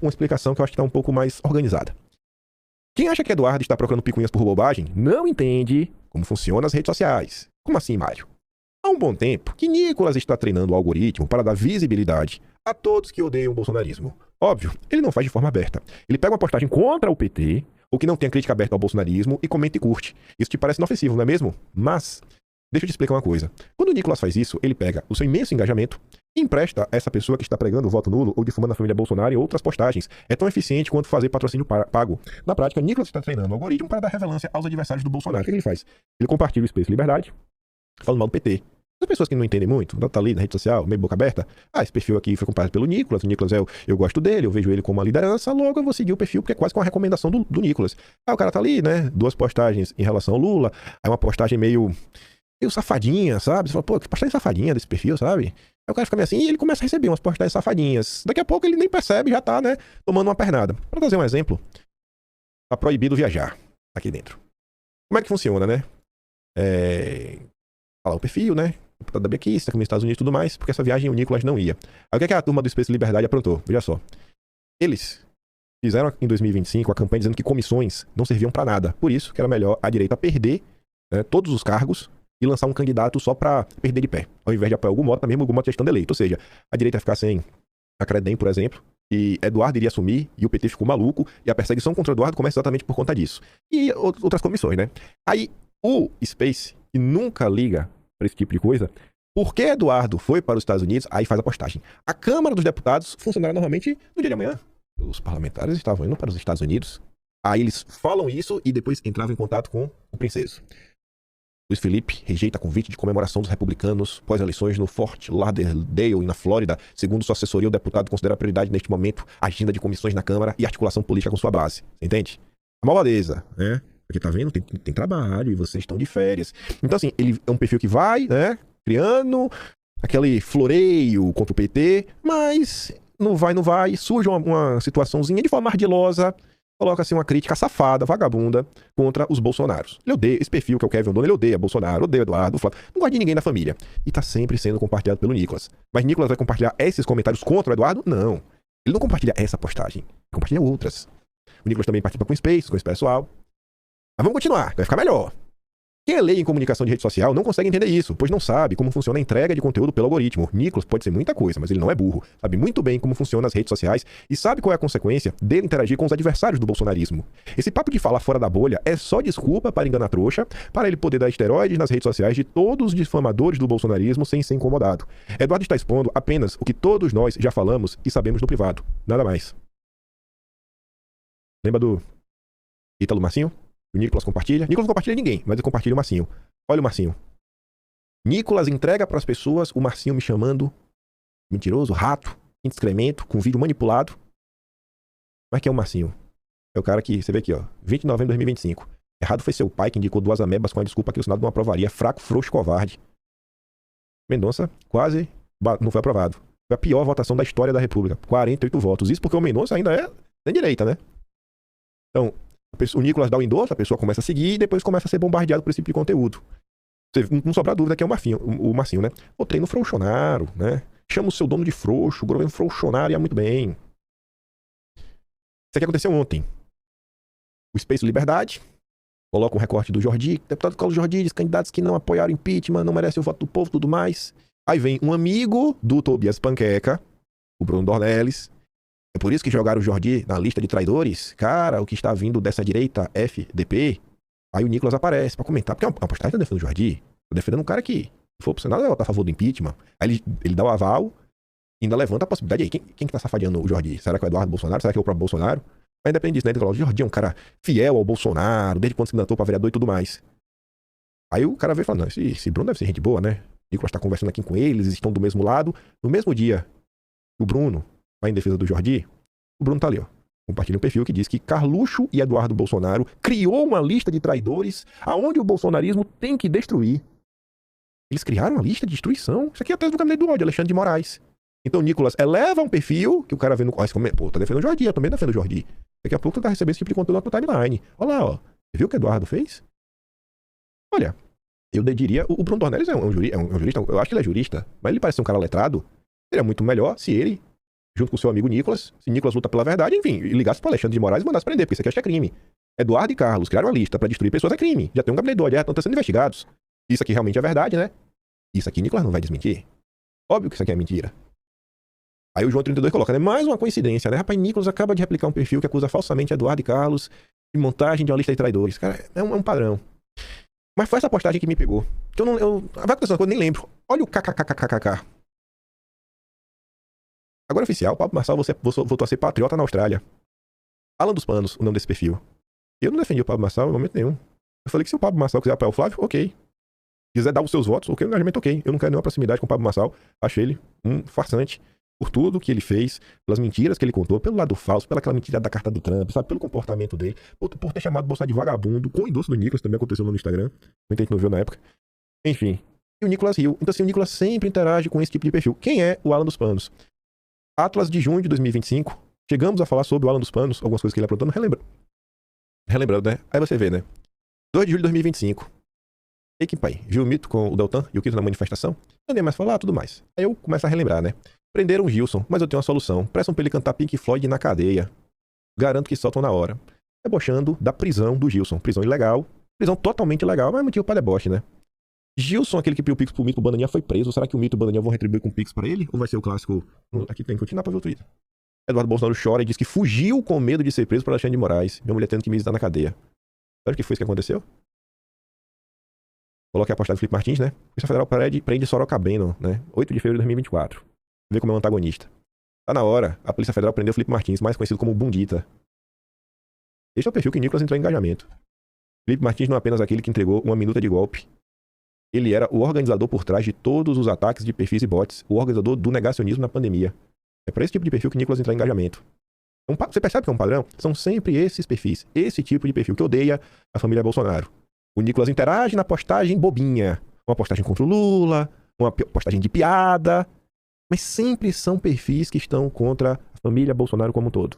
uma explicação que eu acho que está um pouco mais organizada. Quem acha que Eduardo está procurando picuinhas por bobagem não entende como funcionam as redes sociais. Como assim, Mário? Há um bom tempo que Nicolas está treinando o algoritmo para dar visibilidade a todos que odeiam o bolsonarismo. Óbvio, ele não faz de forma aberta. Ele pega uma postagem contra o PT, ou que não tenha crítica aberta ao bolsonarismo, e comenta e curte. Isso te parece inofensivo, não é mesmo? Mas, deixa eu te explicar uma coisa. Quando o Nicolas faz isso, ele pega o seu imenso engajamento e empresta a essa pessoa que está pregando o voto nulo ou difamando a família Bolsonaro em outras postagens. É tão eficiente quanto fazer patrocínio pago. Na prática, Nicolas está treinando o algoritmo para dar relevância aos adversários do Bolsonaro. O que ele faz? Ele compartilha o Space Liberdade, falando mal do PT. As pessoas que não entendem muito, tá ali na rede social, meio boca aberta, esse perfil aqui foi comprado pelo Nicolas, o Nicolas eu gosto dele, eu vejo ele como uma liderança, logo eu vou seguir o perfil, porque é quase com uma recomendação do Nicolas. O cara tá ali, né, 2 postagens em relação ao Lula, aí uma postagem meio safadinha, sabe? Você fala, pô, que postagem safadinha desse perfil, sabe? Aí o cara fica meio assim, e ele começa a receber umas postagens safadinhas. Daqui a pouco ele nem percebe, já tá, né, tomando uma pernada. Pra trazer um exemplo, tá proibido viajar aqui dentro. Como é que funciona, né? Falar o perfil, né? Deputado da Bequista, como nos Estados Unidos e tudo mais, porque essa viagem o Nicolas não ia. Aí o que é que a turma do Space Liberdade aprontou? Veja só. Eles fizeram em 2025 a campanha dizendo que comissões não serviam pra nada. Por isso que era melhor a direita perder, né, todos os cargos e lançar um candidato só pra perder de pé. Ao invés de apoiar o Hugo Mota, mesmo o Hugo Mota já estando eleito. Ou seja, a direita ia ficar sem a Credem, por exemplo, e Eduardo iria assumir e o PT ficou maluco e a perseguição contra o Eduardo começa exatamente por conta disso. E outras comissões, né? Aí o Space, que nunca liga pra esse tipo de coisa, porque Eduardo foi para os Estados Unidos, aí faz a postagem. A Câmara dos Deputados funcionará normalmente no dia de amanhã. Os parlamentares estavam indo para os Estados Unidos. Aí eles falam isso e depois entravam em contato com o princeso. Luiz Felipe rejeita convite de comemoração dos republicanos pós-eleições no Fort Lauderdale, na Flórida. Segundo sua assessoria, o deputado considera prioridade neste momento a agenda de comissões na Câmara e articulação política com sua base. Você entende? A malvadeza, né? Porque tá vendo? Tem trabalho e vocês estão de férias. Então, assim, ele é um perfil que vai, né? Criando aquele floreio contra o PT, mas não vai, surge uma situaçãozinha de forma ardilosa, coloca-se uma crítica safada, vagabunda, contra os bolsonaros. Ele odeia esse perfil que é o Kevin Dono, ele odeia Bolsonaro, odeia Eduardo, Flávio, não gosta de ninguém da família. E tá sempre sendo compartilhado pelo Nicolas. Mas Nicolas vai compartilhar esses comentários contra o Eduardo? Não. Ele não compartilha essa postagem, ele compartilha outras. O Nicolas também participa com o Space, com esse pessoal. Mas vamos continuar, vai ficar melhor. Quem é leigo em comunicação de rede social não consegue entender isso, pois não sabe como funciona a entrega de conteúdo pelo algoritmo. Nicolas pode ser muita coisa, mas ele não é burro. Sabe muito bem como funcionam as redes sociais e sabe qual é a consequência dele interagir com os adversários do bolsonarismo. Esse papo de falar fora da bolha é só desculpa para enganar trouxa, para ele poder dar esteroides nas redes sociais de todos os difamadores do bolsonarismo sem ser incomodado. Eduardo está expondo apenas o que todos nós já falamos e sabemos no privado. Nada mais. Lembra do Ítalo Marcinho? O Nicolas compartilha. Nicolas não compartilha ninguém, mas ele compartilha o Marcinho. Olha o Marcinho. Nicolas entrega para as pessoas o Marcinho me chamando mentiroso, rato, excremento, com vídeo manipulado. Mas quem é o Marcinho? É o cara que, você vê aqui, ó, 20 de novembro de 2025. Errado foi seu pai que indicou 2 amebas com a desculpa que o Senado não aprovaria. Fraco, frouxo, covarde. Mendonça quase não foi aprovado. Foi a pior votação da história da República. 48 votos. Isso porque o Mendonça ainda é da direita, né? Então, o Nicolas dá o endosso, a pessoa começa a seguir e depois começa a ser bombardeado por esse tipo de conteúdo. Não sobra dúvida que é o Marcinho, né? O treino frouxonário, né? Chama o seu dono de frouxo, o governo frouxonário ia muito bem. Isso aqui aconteceu ontem. O Space Liberdade coloca um recorte do Jordi, deputado Carlos Jordi diz candidatos que não apoiaram impeachment, não merecem o voto do povo e tudo mais. Aí vem um amigo do Tobias Panqueca, o Bruno Dornelles. É por isso que jogaram o Jordi na lista de traidores? Cara, o que está vindo dessa direita FDP? Aí o Nicolas aparece pra comentar, porque é uma postagem tá defendendo o Jordi. Tá defendendo um cara que, se for pro Senado, vai votar a favor do impeachment. Aí ele dá o aval e ainda levanta a possibilidade. Aí, quem que tá safadeando o Jordi? Será que é o Eduardo Bolsonaro? Será que é o próprio Bolsonaro? Mas independente disso, né? Ele fala, o Jordi é um cara fiel ao Bolsonaro, desde quando se candidatou pra vereador e tudo mais. Aí o cara veio falando, não, esse Bruno deve ser gente boa, né? O Nicolas tá conversando aqui com eles estão do mesmo lado. No mesmo dia, o Bruno vai em defesa do Jordi, o Bruno tá ali, ó. Compartilha um perfil que diz que Carluxo e Eduardo Bolsonaro criou uma lista de traidores aonde o bolsonarismo tem que destruir. Eles criaram uma lista de destruição. Isso aqui é a tese do gabinete do ódio, Alexandre de Moraes. Então o Nicolas eleva um perfil que o cara vê no... Pô, tá defendendo o Jordi, eu também defendo o Jordi. Daqui a pouco tu tá recebendo esse tipo de conteúdo na tua timeline. Olha lá, ó. Você viu o que o Eduardo fez? Olha, eu diria... O Bruno Dornelles é um jurista, eu acho que ele é jurista, mas ele parece ser um cara letrado. Seria muito melhor se ele junto com o seu amigo Nicolas, se Nicolas luta pela verdade, enfim, e ligasse pro Alexandre de Moraes e mandasse prender, porque isso aqui acho que é crime. Eduardo e Carlos criaram uma lista pra destruir pessoas, é crime. Já tem um gabinete do ODR, estão sendo investigados. Isso aqui realmente é verdade, né? Isso aqui Nicolas não vai desmentir. Óbvio que isso aqui é mentira. Aí o João 32 coloca, né? Mais uma coincidência, né? Rapaz, Nicolas acaba de replicar um perfil que acusa falsamente Eduardo e Carlos de montagem de uma lista de traidores. Cara, é um padrão. Mas foi essa postagem que me pegou. Que vai acontecer uma coisa, eu nem lembro. Olha o kkkkkk. Agora oficial, Pablo Marçal voltou a ser patriota na Austrália. Alan dos Panos, o nome desse perfil. Eu não defendi o Pablo Marçal em momento nenhum. Eu falei que se o Pablo Marçal quiser apoiar o Flávio, ok. Quiser dar os seus votos, ok, o engajamento, ok. Eu não quero nenhuma proximidade com o Pablo Marçal. Acho ele um farsante por tudo que ele fez, pelas mentiras que ele contou, pelo lado falso, pela aquela mentira da carta do Trump, sabe? Pelo comportamento dele, por ter chamado o Bolsonaro de vagabundo, com o endosso do Nicolas, também aconteceu lá no Instagram. Muita gente não viu na época. Enfim. E o Nicolas riu. Então, assim, o Nicolas sempre interage com esse tipo de perfil. Quem é o Alan dos Panos? Atlas de junho de 2025. Chegamos a falar sobre o Alan dos Panos, algumas coisas que ele aprontou, não relembrando, né? Aí você vê, né? 2 de julho de 2025. E que pai? Viu o mito com o Deltan e o Kito na manifestação? Não nem mais falar, tudo mais. Aí eu começo a relembrar, né? Prenderam o Gilson, mas eu tenho uma solução. Prestam pra ele cantar Pink Floyd na cadeia. Garanto que soltam na hora. Debochando da prisão do Gilson. Prisão ilegal. Prisão totalmente ilegal, mas motivo pra deboche, né? Gilson, aquele que pediu o Pix pro Mito, o Bananinha foi preso. Será que o Mito e o Bananinha vão retribuir com o Pix pra ele? Ou vai ser o clássico... Aqui tem que continuar pra ver o Twitter. Eduardo Bolsonaro chora e diz que fugiu com medo de ser preso por Alexandre de Moraes. Minha mulher tendo que me visitar na cadeia. Sabe o que foi isso que aconteceu? Coloquei a postagem do Felipe Martins, né? A Polícia Federal prende Sorocabeno, né? 8 de fevereiro de 2024. Vê como é um antagonista. Tá na hora. A Polícia Federal prendeu o Felipe Martins, mais conhecido como Bundita. Este é o perfil que Nicolas entrou em engajamento. Felipe Martins não é apenas aquele que entregou uma minuta de golpe. Ele era o organizador por trás de todos os ataques de perfis e bots. O organizador do negacionismo na pandemia. É para esse tipo de perfil que Nicolas entrou em engajamento. Você percebe que é um padrão? São sempre esses perfis. Esse tipo de perfil que odeia a família Bolsonaro. O Nicolas interage na postagem bobinha. Uma postagem contra o Lula, uma postagem de piada. Mas sempre são perfis que estão contra a família Bolsonaro como um todo.